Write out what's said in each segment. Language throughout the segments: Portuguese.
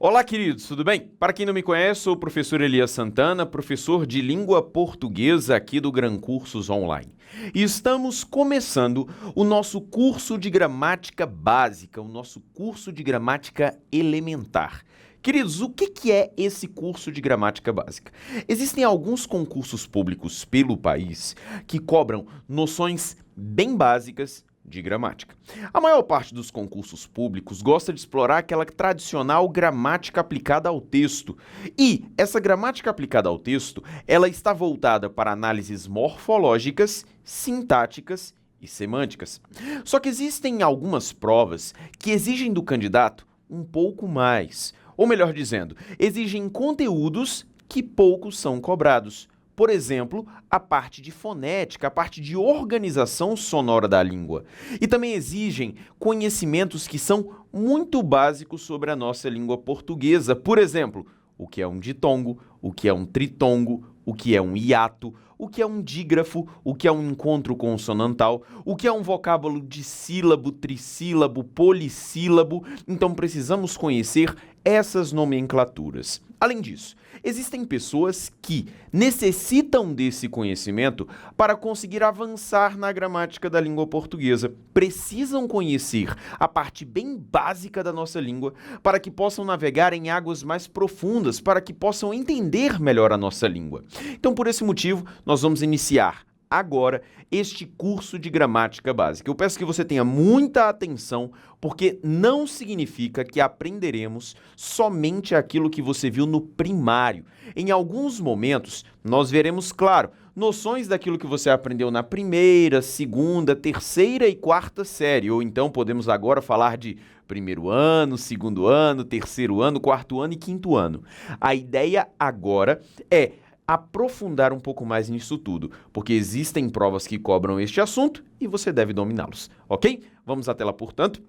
Olá, queridos, tudo bem? Para quem não me conhece, sou o professor Elias Santana, professor de língua portuguesa aqui do Gran Cursos Online. E estamos começando o nosso curso de gramática básica, o nosso curso de gramática elementar. Queridos, o que é esse curso de gramática básica? Existem alguns concursos públicos pelo país que cobram noções bem básicas de gramática. A maior parte dos concursos públicos gosta de explorar aquela tradicional gramática aplicada ao texto. E essa gramática aplicada ao texto, ela está voltada para análises morfológicas, sintáticas e semânticas. Só que existem algumas provas que exigem do candidato um pouco mais. Ou melhor dizendo, exigem conteúdos que poucos são cobrados. Por exemplo, a parte de fonética, a parte de organização sonora da língua. E também exigem conhecimentos que são muito básicos sobre a nossa língua portuguesa. Por exemplo, o que é um ditongo, o que é um tritongo, o que é um hiato, o que é um dígrafo, o que é um encontro consonantal, o que é um vocábulo dissílabo, trissílabo, polissílabo. Então precisamos conhecer essas nomenclaturas. Além disso, existem pessoas que necessitam desse conhecimento para conseguir avançar na gramática da língua portuguesa. Precisam conhecer a parte bem básica da nossa língua para que possam navegar em águas mais profundas, para que possam entender melhor a nossa língua. Então, por esse motivo, nós vamos iniciar agora este curso de gramática básica. Eu peço que você tenha muita atenção, porque não significa que aprenderemos somente aquilo que você viu no primário. Em alguns momentos, nós veremos, claro, noções daquilo que você aprendeu na primeira, segunda, terceira e quarta série, ou então podemos agora falar de primeiro ano, segundo ano, terceiro ano, quarto ano e quinto ano. A ideia agora é aprofundar um pouco mais nisso tudo, porque existem provas que cobram este assunto e você deve dominá-los, ok? Vamos à tela, portanto.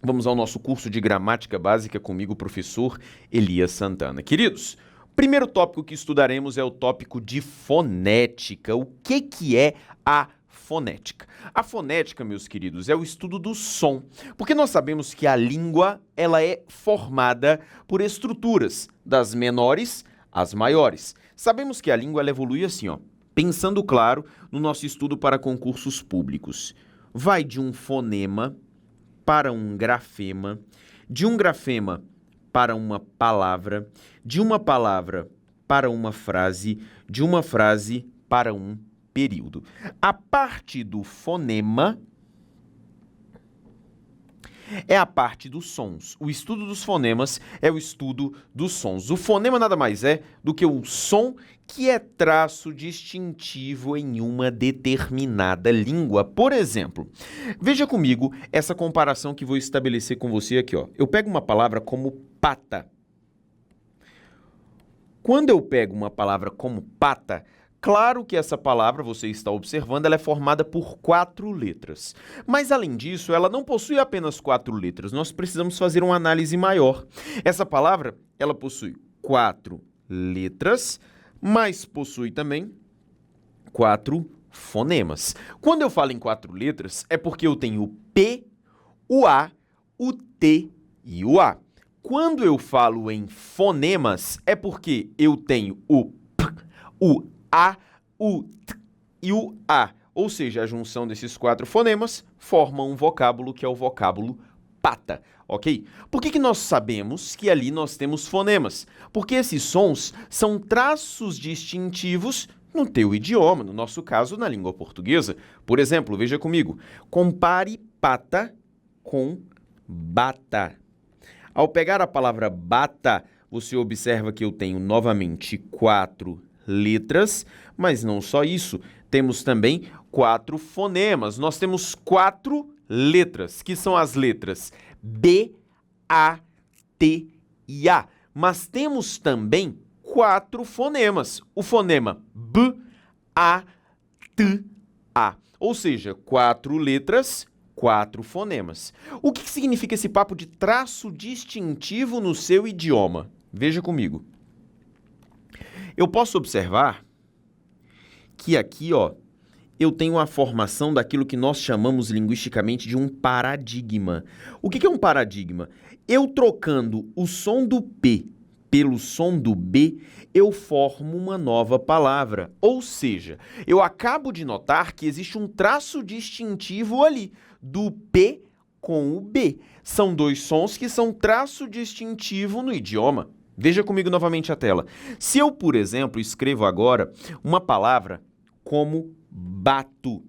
Vamos ao nosso curso de gramática básica comigo, professor Elias Santana. Queridos, primeiro tópico que estudaremos é o tópico de fonética. O que é a fonética? A fonética, meus queridos, é o estudo do som, porque nós sabemos que a língua ela é formada por estruturas, das menores às maiores. Sabemos que a língua ela evolui assim, ó, pensando, claro, no nosso estudo para concursos públicos. Vai de um fonema para um grafema, de um grafema para uma palavra, de uma palavra para uma frase, de uma frase para um período. A parte do fonema é a parte dos sons. O estudo dos fonemas é o estudo dos sons. O fonema nada mais é do que o som que é traço distintivo em uma determinada língua. Por exemplo, veja comigo essa comparação que vou estabelecer com você aqui, ó. Eu pego uma palavra como pata. Quando eu pego uma palavra como pata, claro que essa palavra, você está observando, ela é formada por 4 letras. Mas, além disso, ela não possui apenas 4 letras. Nós precisamos fazer uma análise maior. Essa palavra, ela possui 4 letras, mas possui também 4 fonemas. Quando eu falo em 4 letras, é porque eu tenho o P, o A, o T e o A. Quando eu falo em fonemas, é porque eu tenho o P, o A, o T e o A. Ou seja, a junção desses 4 fonemas forma um vocábulo que é o vocábulo pata, ok? Por que nós sabemos que ali nós temos fonemas? Porque esses sons são traços distintivos no teu idioma, no nosso caso, na língua portuguesa. Por exemplo, veja comigo, compare pata com bata. Ao pegar a palavra bata, você observa que eu tenho novamente 4 letras, mas não só isso, temos também 4 fonemas. Nós temos 4 letras, que são as letras B, A, T e A. Mas temos também 4 fonemas. O fonema B, A, T, A. Ou seja, 4 letras, 4 fonemas. O que significa esse papo de traço distintivo no seu idioma? Veja comigo. Eu posso observar que aqui, ó, eu tenho a formação daquilo que nós chamamos linguisticamente de um paradigma. O que é um paradigma? Eu trocando o som do P pelo som do B, eu formo uma nova palavra. Ou seja, eu acabo de notar que existe um traço distintivo ali, do P com o B. São dois sons que são traço distintivo no idioma. Veja comigo novamente a tela. Se eu, por exemplo, escrevo agora uma palavra como bato,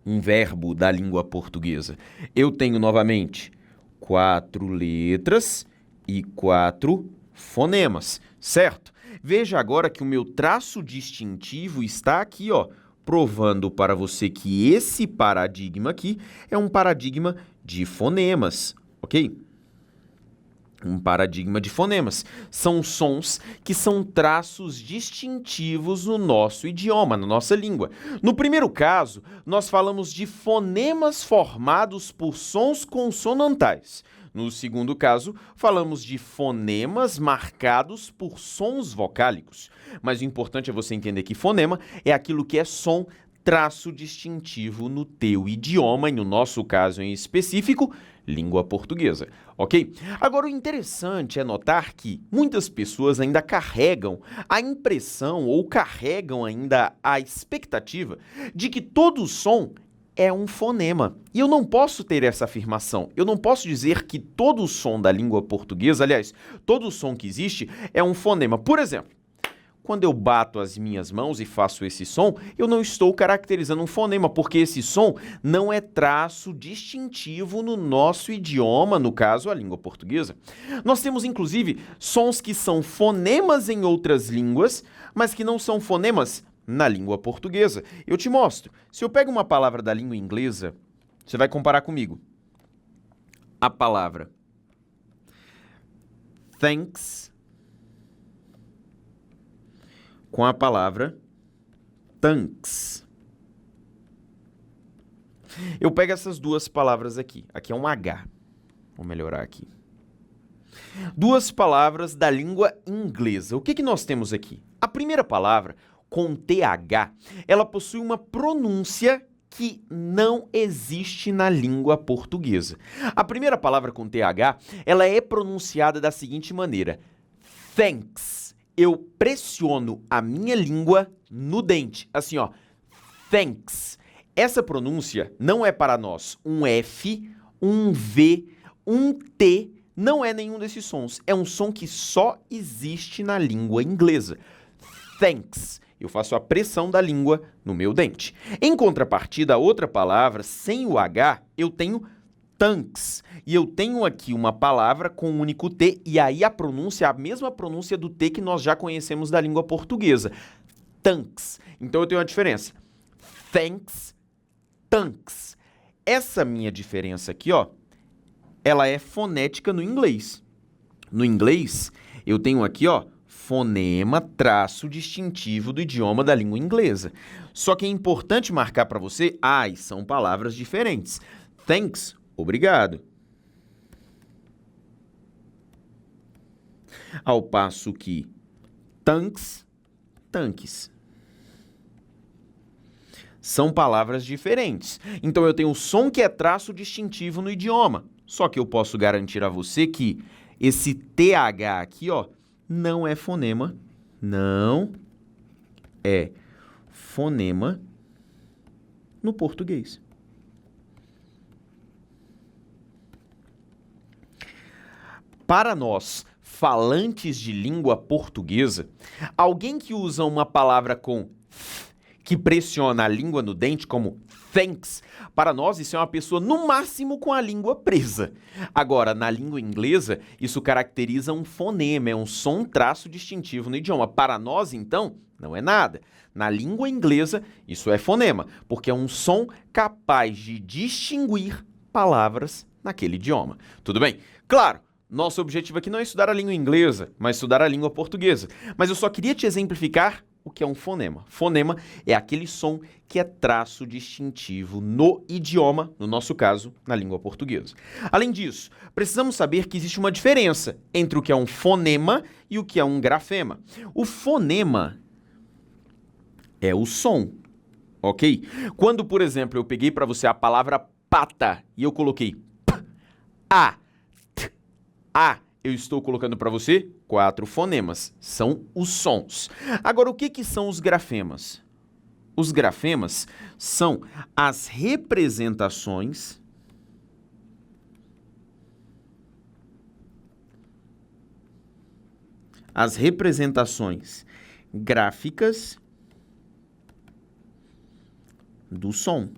um verbo da língua portuguesa, eu tenho novamente 4 letras e 4 fonemas, certo? Veja agora que o meu traço distintivo está aqui, ó, provando para você que esse paradigma aqui é um paradigma de fonemas, ok? Um paradigma de fonemas. São sons que são traços distintivos no nosso idioma, na nossa língua. No primeiro caso, nós falamos de fonemas formados por sons consonantais. No segundo caso, falamos de fonemas marcados por sons vocálicos. Mas o importante é você entender que fonema é aquilo que é som, traço distintivo no teu idioma, e no nosso caso em específico, língua portuguesa, ok? Agora, o interessante é notar que muitas pessoas ainda carregam a impressão ou carregam ainda a expectativa de que todo som é um fonema. E eu não posso ter essa afirmação. Eu não posso dizer que todo som da língua portuguesa, aliás, todo som que existe é um fonema. Por exemplo, quando eu bato as minhas mãos e faço esse som, eu não estou caracterizando um fonema, porque esse som não é traço distintivo no nosso idioma, no caso, a língua portuguesa. Nós temos, inclusive, sons que são fonemas em outras línguas, mas que não são fonemas na língua portuguesa. Eu te mostro. Se eu pego uma palavra da língua inglesa, você vai comparar comigo. A palavra thanks com a palavra thanks. Eu pego essas duas palavras aqui. Aqui é um H. Vou melhorar aqui. Duas palavras da língua inglesa. O que nós temos aqui? A primeira palavra, com TH, ela possui uma pronúncia que não existe na língua portuguesa. A primeira palavra com TH, ela é pronunciada da seguinte maneira: thanks. Eu pressiono a minha língua no dente, assim, ó, thanks. Essa pronúncia não é para nós um F, um V, um T, não é nenhum desses sons. É um som que só existe na língua inglesa. Thanks. Eu faço a pressão da língua no meu dente. Em contrapartida, a outra palavra, sem o H, eu tenho thanks. E eu tenho aqui uma palavra com um único T, e aí a pronúncia é a mesma pronúncia do T que nós já conhecemos da língua portuguesa. Thanks. Então eu tenho uma diferença. Thanks, thanks. Essa minha diferença aqui, ó, ela é fonética no inglês. No inglês, eu tenho aqui, ó, fonema, traço distintivo do idioma da língua inglesa. Só que é importante marcar para você, são palavras diferentes. Thanks, obrigado. Ao passo que thanks, tanques. São palavras diferentes. Então eu tenho o som que é traço distintivo no idioma. Só que eu posso garantir a você que esse TH aqui, ó, não é fonema, não é fonema no português. Para nós, falantes de língua portuguesa, alguém que usa uma palavra com que pressiona a língua no dente, como thanks, para nós isso é uma pessoa no máximo com a língua presa. Agora, na língua inglesa, isso caracteriza um fonema, é um som traço distintivo no idioma. Para nós, então, não é nada. Na língua inglesa, isso é fonema, porque é um som capaz de distinguir palavras naquele idioma. Tudo bem? Claro, nosso objetivo aqui não é estudar a língua inglesa, mas estudar a língua portuguesa. Mas eu só queria te exemplificar o que é um fonema. Fonema é aquele som que é traço distintivo no idioma, no nosso caso, na língua portuguesa. Além disso, precisamos saber que existe uma diferença entre o que é um fonema e o que é um grafema. O fonema é o som. ok? Quando, por exemplo, eu peguei para você a palavra pata e eu coloquei p, a, t, a, eu estou colocando para você 4 fonemas, são os sons. Agora, o que são os grafemas? Os grafemas são as representações gráficas do som.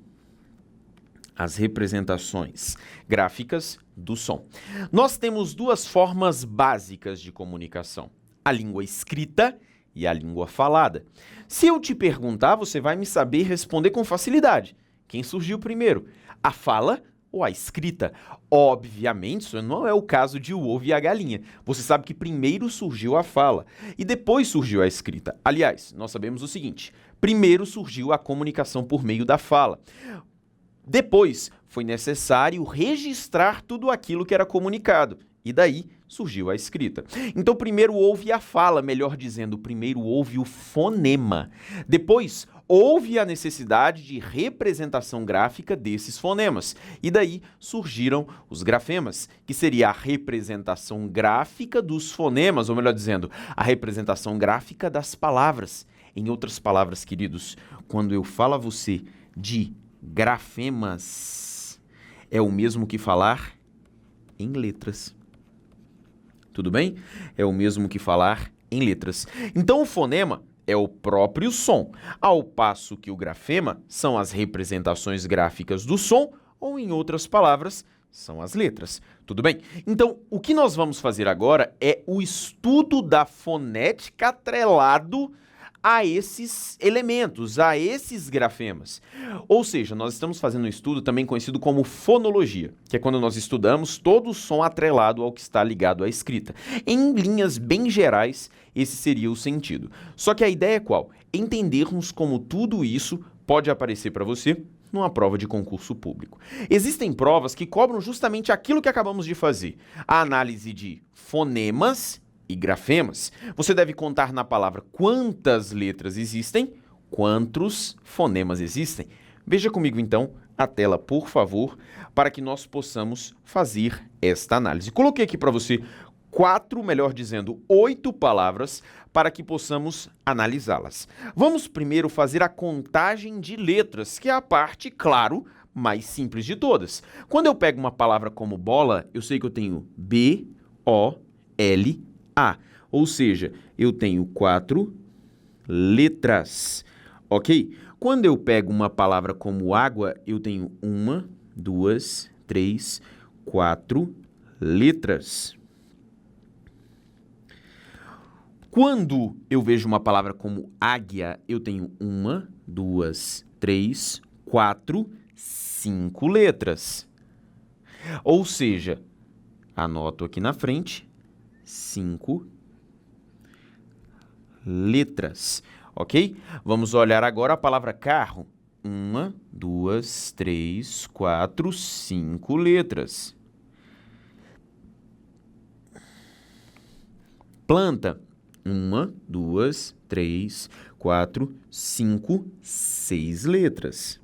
As representações gráficas do som. Nós temos 2 formas básicas de comunicação: a língua escrita e a língua falada. Se eu te perguntar, você vai me saber responder com facilidade. Quem surgiu primeiro? A fala ou a escrita? Obviamente, isso não é o caso de o ovo e a galinha. Você sabe que primeiro surgiu a fala e depois surgiu a escrita. Aliás, nós sabemos o seguinte: primeiro surgiu a comunicação por meio da fala. Depois, foi necessário registrar tudo aquilo que era comunicado, e daí surgiu a escrita. Então, primeiro houve a fala, melhor dizendo, primeiro houve o fonema. Depois, houve a necessidade de representação gráfica desses fonemas, e daí surgiram os grafemas, que seria a representação gráfica dos fonemas, ou melhor dizendo, a representação gráfica das palavras. Em outras palavras, queridos, quando eu falo a você de grafemas, é o mesmo que falar em letras. Tudo bem? É o mesmo que falar em letras. Então, o fonema é o próprio som, ao passo que o grafema são as representações gráficas do som, ou, em outras palavras, são as letras. Tudo bem? Então, o que nós vamos fazer agora é o estudo da fonética atrelado a esses elementos, a esses grafemas. Ou seja, nós estamos fazendo um estudo também conhecido como fonologia, que é quando nós estudamos todo o som atrelado ao que está ligado à escrita. Em linhas bem gerais, esse seria o sentido. Só que a ideia é qual? Entendermos como tudo isso pode aparecer para você numa prova de concurso público. Existem provas que cobram justamente aquilo que acabamos de fazer, a análise de fonemas e grafemas. Você deve contar na palavra quantas letras existem, quantos fonemas existem. Veja comigo, então, a tela, por favor, para que nós possamos fazer esta análise. Coloquei aqui para você 8 palavras para que possamos analisá-las. Vamos primeiro fazer a contagem de letras, que é a parte, claro, mais simples de todas. Quando eu pego uma palavra como bola, eu sei que eu tenho B, O, L, A, ou seja, eu tenho 4 letras, ok? Quando eu pego uma palavra como água, eu tenho 1, 2, 3, 4 letras. Quando eu vejo uma palavra como águia, eu tenho 1, 2, 3, 4, 5 letras. Ou seja, anoto aqui na frente, 5 letras, ok? Vamos olhar agora a palavra carro. 1, 2, 3, 4, 5 letras. Planta. 1, 2, 3, 4, 5, 6 letras.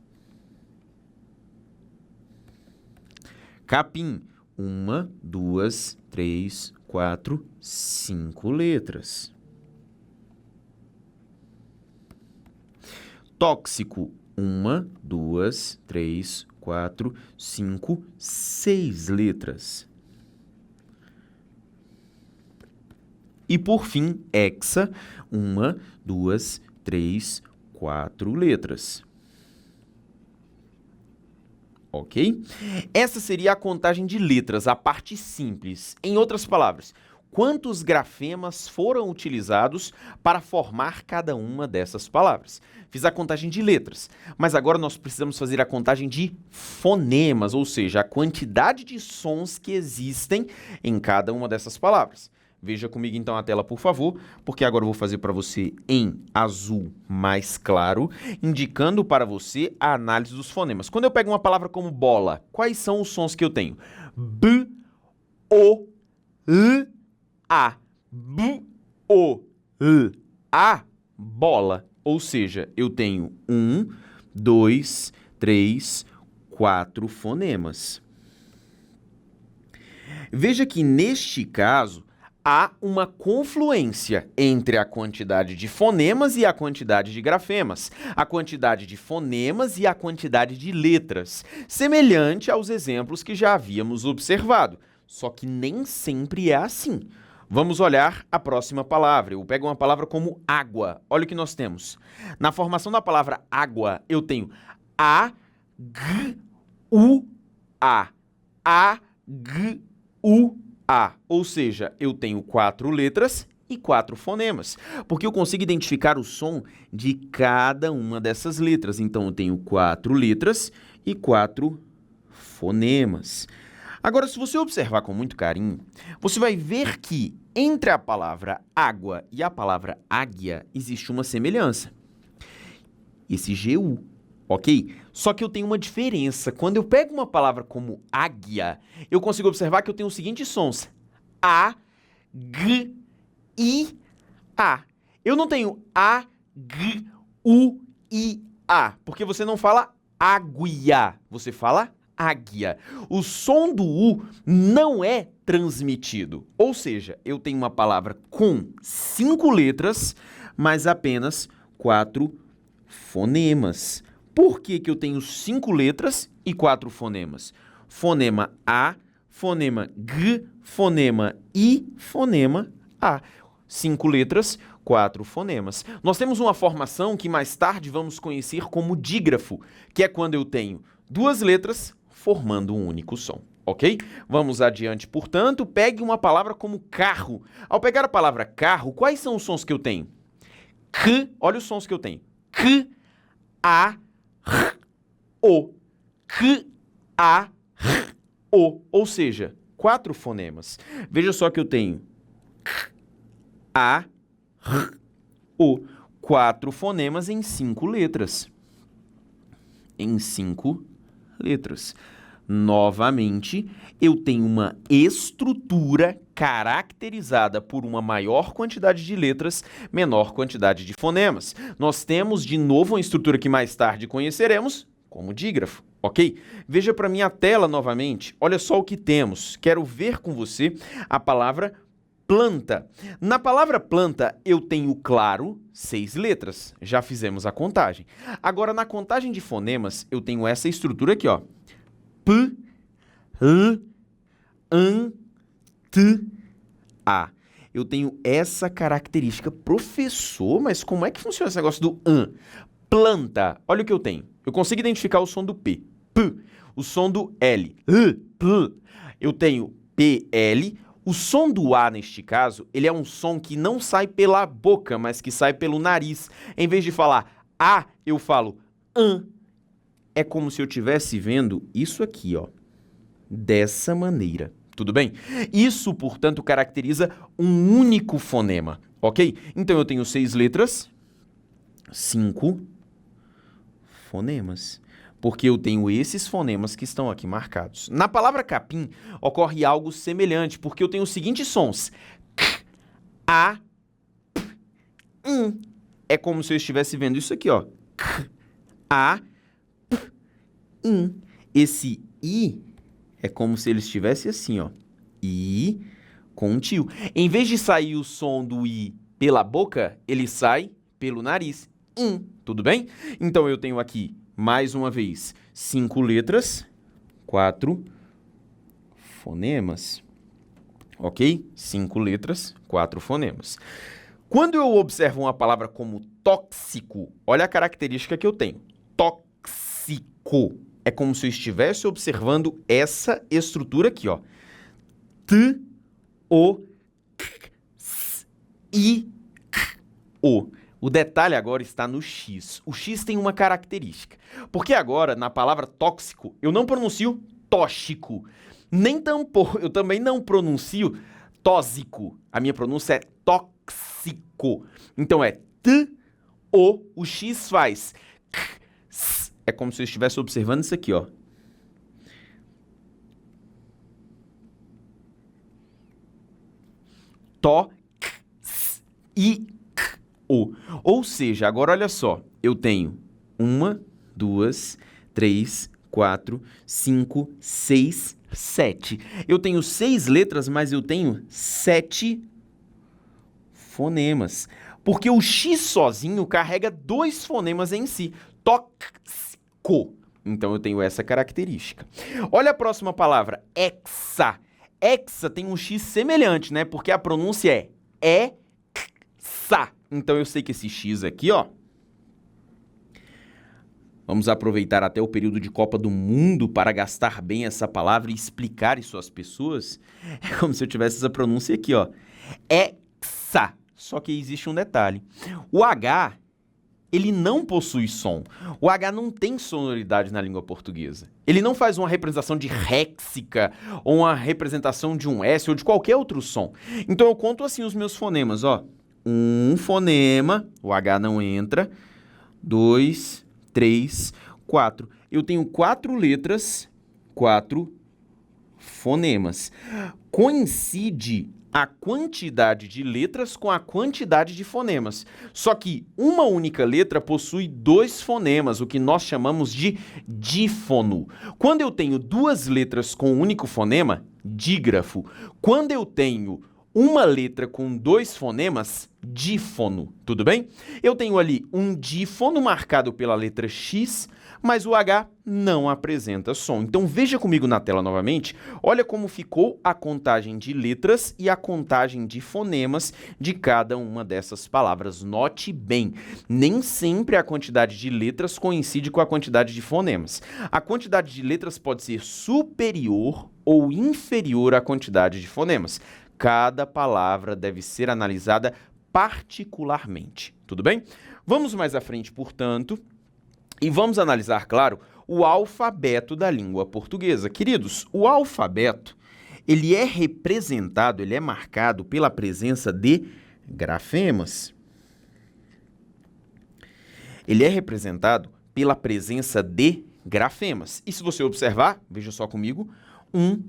Capim. 1, 2, 3, 4, 5 letras. Tóxico. 1, 2, 3, 4, 5, 6 letras. E por fim, hexa. 1, 2, 3, 4 letras. Ok? Essa seria a contagem de letras, a parte simples. Em outras palavras, quantos grafemas foram utilizados para formar cada uma dessas palavras? Fiz a contagem de letras, mas agora nós precisamos fazer a contagem de fonemas, ou seja, a quantidade de sons que existem em cada uma dessas palavras. Veja comigo então a tela, por favor, porque agora eu vou fazer para você em azul mais claro, indicando para você a análise dos fonemas. Quando eu pego uma palavra como bola, quais são os sons que eu tenho? B, O, L, A. B, O, L, A, bola. Ou seja, eu tenho 1, 2, 3, 4 fonemas. Veja que, neste caso, há uma confluência entre a quantidade de fonemas e a quantidade de grafemas, a quantidade de fonemas e a quantidade de letras, semelhante aos exemplos que já havíamos observado. Só que nem sempre é assim. Vamos olhar a próxima palavra. Eu pego uma palavra como água. Olha o que nós temos. Na formação da palavra água, eu tenho A, G, U, A. A, G, U, A. Ou seja, eu tenho 4 letras e 4 fonemas, porque eu consigo identificar o som de cada uma dessas letras. Então, eu tenho 4 letras e 4 fonemas. Agora, se você observar com muito carinho, você vai ver que entre a palavra água e a palavra águia existe uma semelhança. Esse GU, ok? Só que eu tenho uma diferença. Quando eu pego uma palavra como águia, eu consigo observar que eu tenho os seguintes sons. A, G, I, A. Eu não tenho A, G, U, I, A, porque você não fala águia, você fala águia. O som do U não é transmitido. Ou seja, eu tenho uma palavra com 5 letras, mas apenas 4 fonemas. Por que que eu tenho 5 letras e 4 fonemas? Fonema A, fonema G, fonema I, fonema A. 5 letras, 4 fonemas. Nós temos uma formação que mais tarde vamos conhecer como dígrafo, que é quando eu tenho 2 letras formando um único som, ok? Vamos adiante, portanto, pegue uma palavra como carro. Ao pegar a palavra carro, quais são os sons que eu tenho? K, olha os sons que eu tenho. K, A, R, O. K, A, R, O. Ou seja, 4 fonemas. Veja só que eu tenho K, A, R, O. 4 fonemas em 5 letras. Em 5 letras. Novamente, eu tenho uma estrutura caracterizada por uma maior quantidade de letras, menor quantidade de fonemas. Nós temos, de novo, uma estrutura que mais tarde conheceremos como dígrafo, ok? Veja para minha tela novamente. Olha só o que temos. Quero ver com você a palavra planta. Na palavra planta, eu tenho, claro, 6 letras. Já fizemos a contagem. Agora, na contagem de fonemas, eu tenho essa estrutura aqui, ó. P, L, N, T, A. Eu tenho essa característica. Professor, mas como é que funciona esse negócio do an? Planta. Olha o que eu tenho. Eu consigo identificar o som do P. P. O som do L. P. Eu tenho PL. O som do A, neste caso, ele é um som que não sai pela boca, mas que sai pelo nariz. Em vez de falar A, eu falo an. É como se eu estivesse vendo isso aqui, ó, dessa maneira. Tudo bem? Isso, portanto, caracteriza um único fonema, ok? Então, eu tenho 6 letras, 5 fonemas, porque eu tenho esses fonemas que estão aqui marcados. Na palavra capim, ocorre algo semelhante, porque eu tenho os seguintes sons. K, A, P, I. É como se eu estivesse vendo isso aqui, ó. K, A, P, I. Esse I é como se ele estivesse assim, ó. I com um tio. Em vez de sair o som do I pela boca, ele sai pelo nariz. I. Tudo bem? Então, eu tenho aqui, mais uma vez, 5 letras, 4 fonemas. Ok? 5 letras, 4 fonemas. Quando eu observo uma palavra como tóxico, olha a característica que eu tenho. Tóxico. É como se eu estivesse observando essa estrutura aqui, ó. T, O, K, S, I, K, O. O detalhe agora está no X. O X tem uma característica. Porque agora, na palavra tóxico, eu não pronuncio tóxico. Nem tampouco, eu também não pronuncio tóxico. A minha pronúncia é tóxico. Então é T, o X faz K, S. É como se eu estivesse observando isso aqui, ó. Tó, K, S, I, K, O. Ou seja, agora olha só, eu tenho 1, 2, 3, 4, 5, 6, 7. Eu tenho 6 letras, mas eu tenho 7 fonemas. Porque o X sozinho carrega 2 fonemas em si. Tóxico. Então eu tenho essa característica. Olha a próxima palavra, hexa. Hexa tem um X semelhante, né? Porque a pronúncia é hexa. Então eu sei que esse X aqui, ó, vamos aproveitar até o período de Copa do Mundo para gastar bem essa palavra e explicar isso às pessoas. É como se eu tivesse essa pronúncia aqui, ó. Hexa. Só que existe um detalhe. O H, ele não possui som. O H não tem sonoridade na língua portuguesa. Ele não faz uma representação de réxica ou uma representação de um S ou de qualquer outro som. Então eu conto assim os meus fonemas, ó. Um fonema, o H não entra. 2, 3, 4. Eu tenho 4 letras, 4 fonemas. Coincide a quantidade de letras com a quantidade de fonemas. Só que uma única letra possui 2 fonemas, o que nós chamamos de dífono. Quando eu tenho 2 letras com um único fonema, dígrafo. Quando eu tenho uma letra com 2 fonemas, dífono. Tudo bem? Eu tenho ali um dífono marcado pela letra X, mas o H não apresenta som. Então veja comigo na tela novamente, olha como ficou a contagem de letras e a contagem de fonemas de cada uma dessas palavras. Note bem, nem sempre a quantidade de letras coincide com a quantidade de fonemas. A quantidade de letras pode ser superior ou inferior à quantidade de fonemas. Cada palavra deve ser analisada particularmente. Tudo bem? Vamos mais à frente, portanto, e vamos analisar, claro, o alfabeto da língua portuguesa. Queridos, o alfabeto, ele é representado, ele é marcado pela presença de grafemas. Ele é representado pela presença de grafemas. E se você observar, veja só comigo, 1,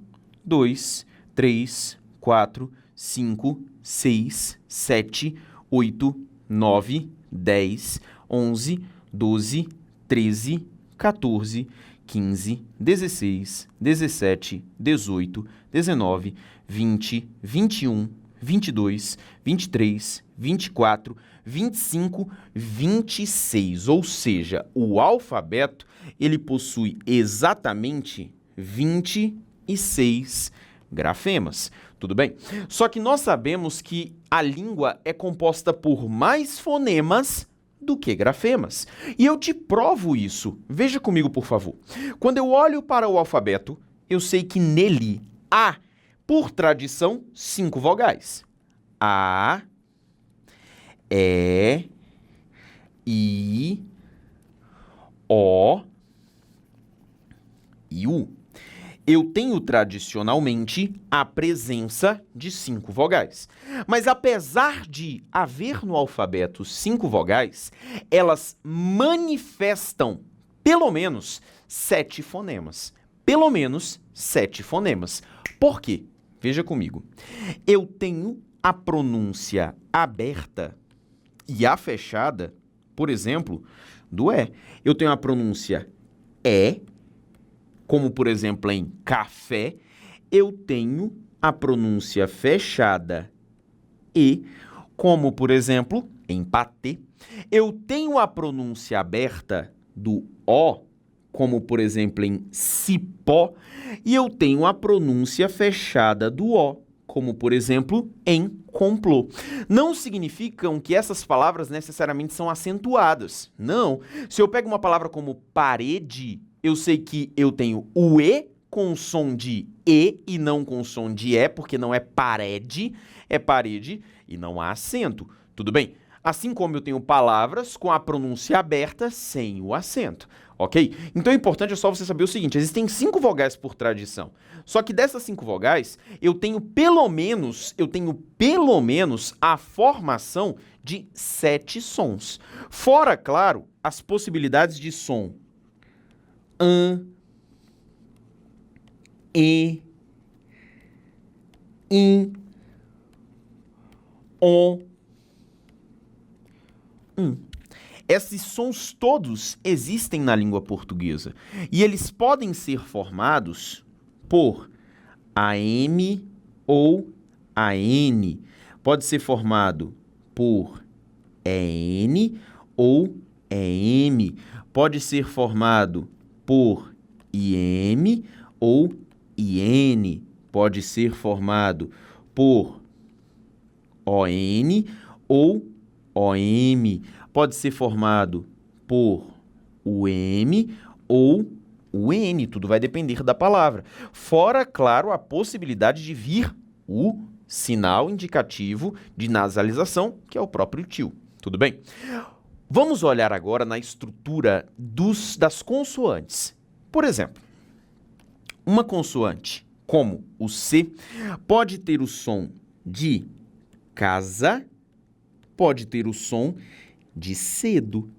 2, 3, 4, 5, 6, 7, 8, 9, 10, 11, 12, 13, 14, 15, 16, 17, 18, 19, 20, 21, 22, 23, 24, 25, 26. Ou seja, o alfabeto, ele possui exatamente 26 grafemas. Tudo bem? Só que nós sabemos que a língua é composta por mais fonemas do que grafemas. E eu te provo isso. Veja comigo, por favor. Quando eu olho para o alfabeto, eu sei que nele há, por tradição, 5 vogais. A, E, I, O e U. Eu tenho tradicionalmente a presença de 5 vogais. Mas apesar de haver no alfabeto 5 vogais, elas manifestam pelo menos 7 fonemas. Pelo menos 7 fonemas. Por quê? Veja comigo. Eu tenho a pronúncia aberta e a fechada, por exemplo, do E. Eu tenho a pronúncia E, como, por exemplo, em café. Eu tenho a pronúncia fechada E, como, por exemplo, em patê. Eu tenho a pronúncia aberta do O, como, por exemplo, em cipó. E eu tenho a pronúncia fechada do O, como, por exemplo, em complô. Não significam que essas palavras necessariamente são acentuadas. Não. Se eu pego uma palavra como parede, eu sei que eu tenho o E com som de E não com som de E, porque não é parede, é parede e não há acento. Tudo bem? Assim como eu tenho palavras com a pronúncia aberta sem o acento, ok? Então, o importante é só você saber o seguinte, existem 5 vogais por tradição. Só que dessas 5 vogais, eu tenho pelo menos a formação de 7 sons. Fora, claro, as possibilidades de som e, in, on, Esses sons todos existem na língua portuguesa e eles podem ser formados por AM ou AN. Pode ser formado por EN ou EM. Pode ser formado por IM ou IN. Pode ser formado por ON ou OM. Pode ser formado por UM ou UN. Tudo vai depender da palavra. Fora, claro, a possibilidade de vir o sinal indicativo de nasalização, que é o próprio tio. Tudo bem? Vamos olhar agora na estrutura das consoantes. Por exemplo, uma consoante como o C pode ter o som de casa, pode ter o som de cedo.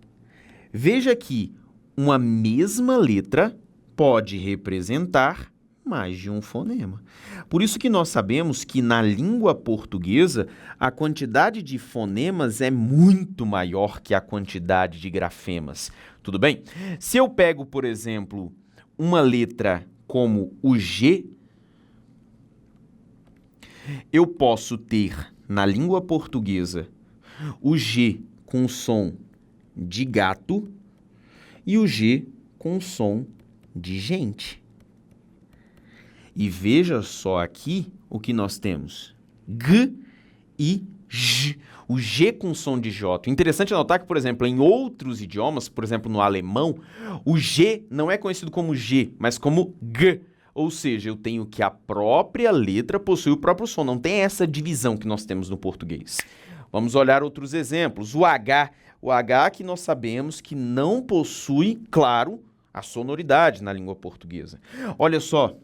Veja que uma mesma letra pode representar mais de um fonema. Por isso que nós sabemos que na língua portuguesa a quantidade de fonemas é muito maior que a quantidade de grafemas. Tudo bem? Se eu pego, por exemplo, uma letra como o G, eu posso ter na língua portuguesa o G com som de gato e o G com som de gente. E veja só aqui o que nós temos. G e J. O G com som de J. Interessante notar que, por exemplo, em outros idiomas, por exemplo, no alemão, o G não é conhecido como G, mas como G. Ou seja, eu tenho que a própria letra possui o próprio som. Não tem essa divisão que nós temos no português. Vamos olhar outros exemplos. O H. O H que nós sabemos que não possui, claro, a sonoridade na língua portuguesa. Olha só.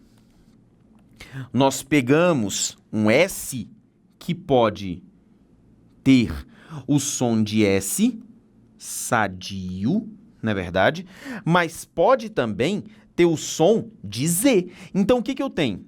Nós pegamos um S que pode ter o som de S, sadio, não é verdade? Mas pode também ter o som de Z. Então, o que eu tenho?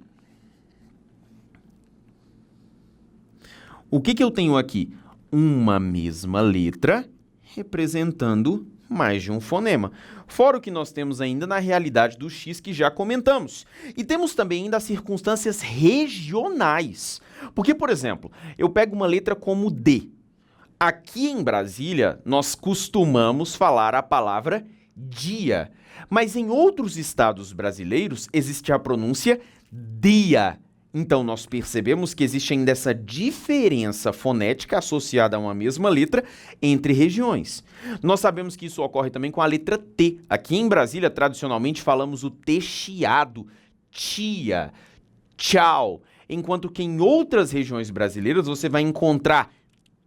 O que eu tenho aqui? Uma mesma letra representando mais de um fonema. Fora o que nós temos ainda na realidade do X que já comentamos. E temos também ainda as circunstâncias regionais. Porque, por exemplo, eu pego uma letra como D. Aqui em Brasília, nós costumamos falar a palavra dia. Mas em outros estados brasileiros, existe a pronúncia dia. Então, nós percebemos que existe ainda essa diferença fonética associada a uma mesma letra entre regiões. Nós sabemos que isso ocorre também com a letra T. Aqui em Brasília, tradicionalmente, falamos o T chiado, tia, tchau, enquanto que em outras regiões brasileiras você vai encontrar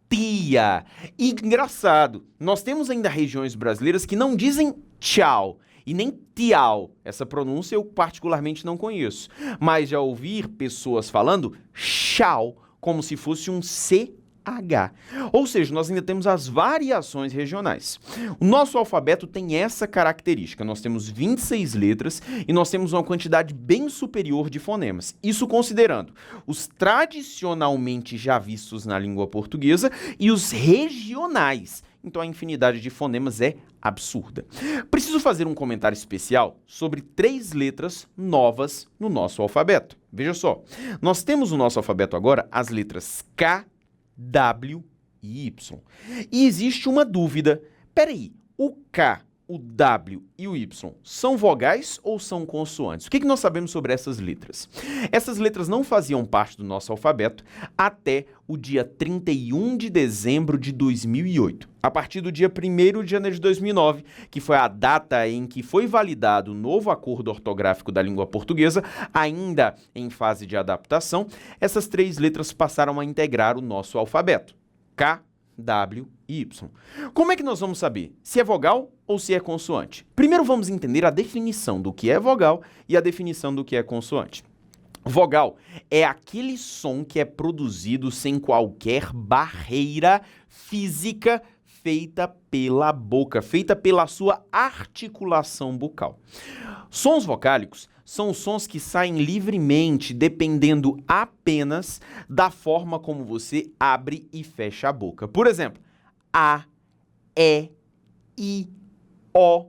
tia. E engraçado, nós temos ainda regiões brasileiras que não dizem tchau, e nem tiau. Essa pronúncia eu particularmente não conheço. Mas já ouvi pessoas falando chau, como se fosse um CH. Ou seja, nós ainda temos as variações regionais. O nosso alfabeto tem essa característica. Nós temos 26 letras e nós temos uma quantidade bem superior de fonemas. Isso considerando os tradicionalmente já vistos na língua portuguesa e os regionais. Então a infinidade de fonemas é absurda. Preciso fazer um comentário especial sobre 3 letras novas no nosso alfabeto. Veja só, nós temos no nosso alfabeto agora as letras K, W e Y. E existe uma dúvida. Peraí, o K, o W e o Y são vogais ou são consoantes? O que nós sabemos sobre essas letras? Essas letras não faziam parte do nosso alfabeto até o dia 31 de dezembro de 2008. A partir do dia 1º de janeiro de 2009, que foi a data em que foi validado o novo acordo ortográfico da língua portuguesa, ainda em fase de adaptação, essas 3 letras passaram a integrar o nosso alfabeto. K, W e Y. Como é que nós vamos saber se é vogal ou se é consoante? Primeiro vamos entender a definição do que é vogal e a definição do que é consoante. Vogal é aquele som que é produzido sem qualquer barreira física feita pela boca, feita pela sua articulação bucal. Sons vocálicos são sons que saem livremente, dependendo apenas da forma como você abre e fecha a boca. Por exemplo, A, E, I, O,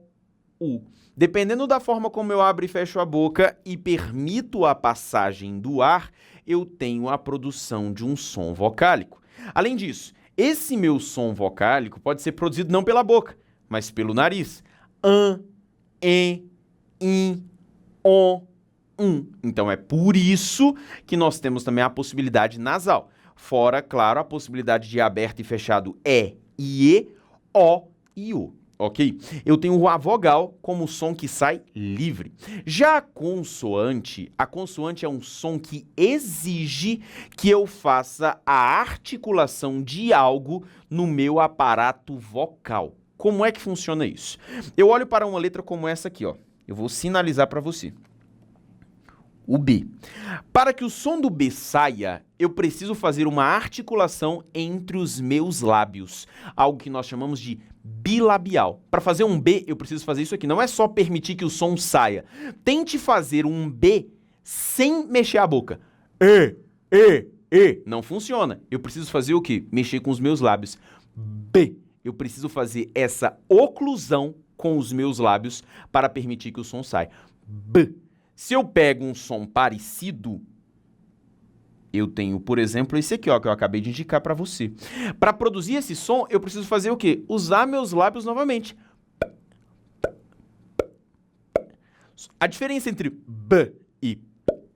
U. Dependendo da forma como eu abro e fecho a boca e permito a passagem do ar, eu tenho a produção de um som vocálico. Além disso, esse meu som vocálico pode ser produzido não pela boca, mas pelo nariz. An, en, in, on, Então é por isso que nós temos também a possibilidade nasal. Fora, claro, a possibilidade de aberto e fechado E e E, O e U. Ok? Eu tenho a vogal como som que sai livre. Já a consoante é um som que exige que eu faça a articulação de algo no meu aparato vocal. Como é que funciona isso? Eu olho para uma letra como essa aqui, ó. Eu vou sinalizar para você. O B. Para que o som do B saia, eu preciso fazer uma articulação entre os meus lábios, algo que nós chamamos de bilabial. Para fazer um B, eu preciso fazer isso aqui. Não é só permitir que o som saia. Tente fazer um B sem mexer a boca. Não funciona. Eu preciso fazer o quê? Mexer com os meus lábios. B. Eu preciso fazer essa oclusão com os meus lábios para permitir que o som saia. B. Se eu pego um som parecido, eu tenho, por exemplo, esse aqui, ó, que eu acabei de indicar para você. Para produzir esse som, eu preciso fazer o quê? Usar meus lábios novamente. A diferença entre B e P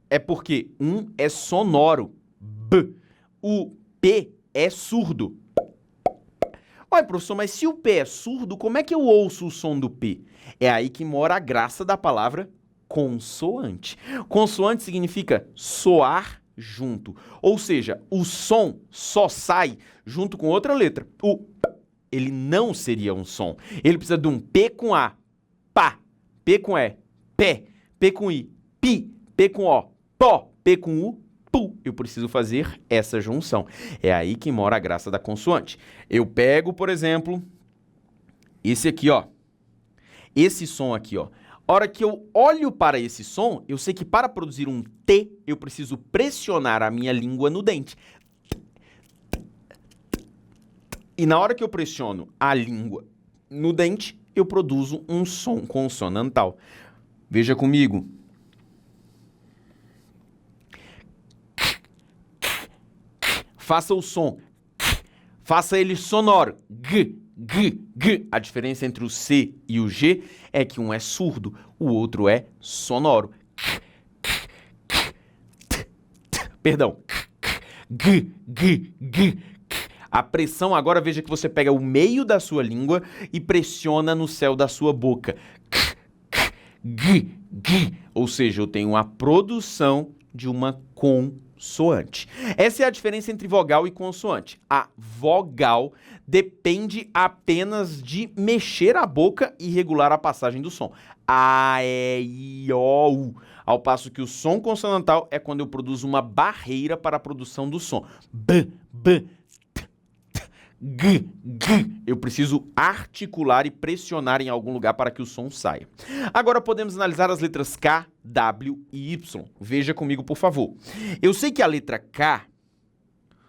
é porque um é sonoro, B. O P é surdo. Olha, professor, mas se o P é surdo, como é que eu ouço o som do P? É aí que mora a graça da palavra consoante. Consoante significa soar junto. Ou seja, o som só sai junto com outra letra. O P, ele não seria um som. Ele precisa de um P com A, pá. P com E, pé. P com I, pi. P com O, pó. P com U, pu. Eu preciso fazer essa junção. É aí que mora a graça da consoante. Eu pego, por exemplo, esse aqui, ó. Esse som aqui, ó. A hora que eu olho para esse som, eu sei que para produzir um T, eu preciso pressionar a minha língua no dente. E na hora que eu pressiono a língua no dente, eu produzo um som consonantal. Veja comigo. Faça o som. Faça ele sonoro. G. A diferença entre o C e o G é que um é surdo, o outro é sonoro. Perdão. G. A pressão agora, veja que você pega o meio da sua língua e pressiona no céu da sua boca. G. Ou seja, eu tenho a produção de uma consoante. Essa é a diferença entre vogal e consoante. A vogal depende apenas de mexer a boca e regular a passagem do som. A, E, I, O, U. Ao passo que o som consonantal é quando eu produzo uma barreira para a produção do som. B, T, G. Eu preciso articular e pressionar em algum lugar para que o som saia. Agora podemos analisar as letras K, W e Y. Veja comigo, por favor. Eu sei que a letra K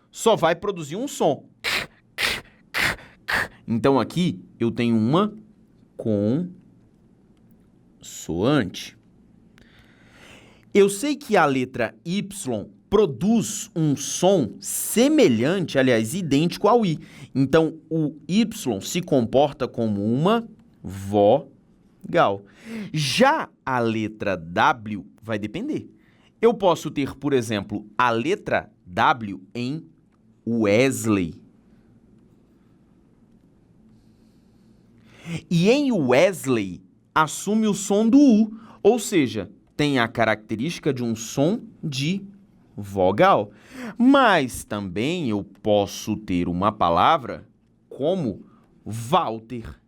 só vai produzir um som. Então aqui eu tenho uma consoante. Eu sei que a letra Y produz um som semelhante, aliás, idêntico ao I. Então o Y se comporta como uma vogal. Já a letra W vai depender. Eu posso ter, por exemplo, a letra W em Wesley. E em Wesley, assume o som do U, ou seja, tem a característica de um som de vogal. Mas também eu posso ter uma palavra como Walter.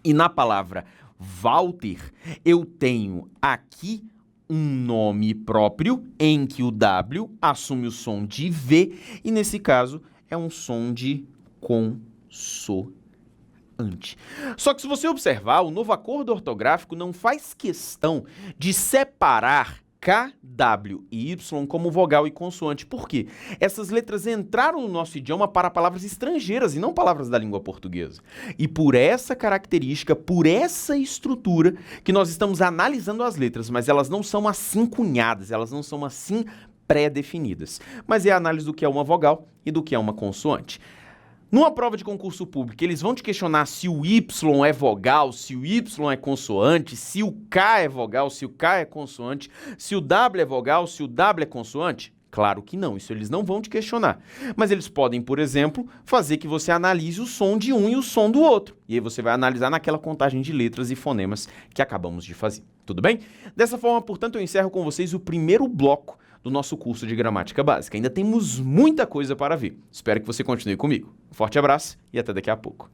E na palavra Walter, eu tenho aqui um nome próprio em que o W assume o som de V e, nesse caso, é um som de consoante. Só que se você observar, o novo acordo ortográfico não faz questão de separar K, W e Y como vogal e consoante. Por quê? Essas letras entraram no nosso idioma para palavras estrangeiras e não palavras da língua portuguesa. E por essa característica, por essa estrutura, que nós estamos analisando as letras, mas elas não são assim cunhadas, elas não são assim pré-definidas. Mas é a análise do que é uma vogal e do que é uma consoante. Numa prova de concurso público, eles vão te questionar se o Y é vogal, se o Y é consoante, se o K é vogal, se o K é consoante, se o W é vogal, se o W é consoante? Claro que não, isso eles não vão te questionar. Mas eles podem, por exemplo, fazer que você analise o som de um e o som do outro. E aí você vai analisar naquela contagem de letras e fonemas que acabamos de fazer. Tudo bem? Dessa forma, portanto, eu encerro com vocês o primeiro bloco do nosso curso de gramática básica. Ainda temos muita coisa para ver. Espero que você continue comigo. Um forte abraço e até daqui a pouco.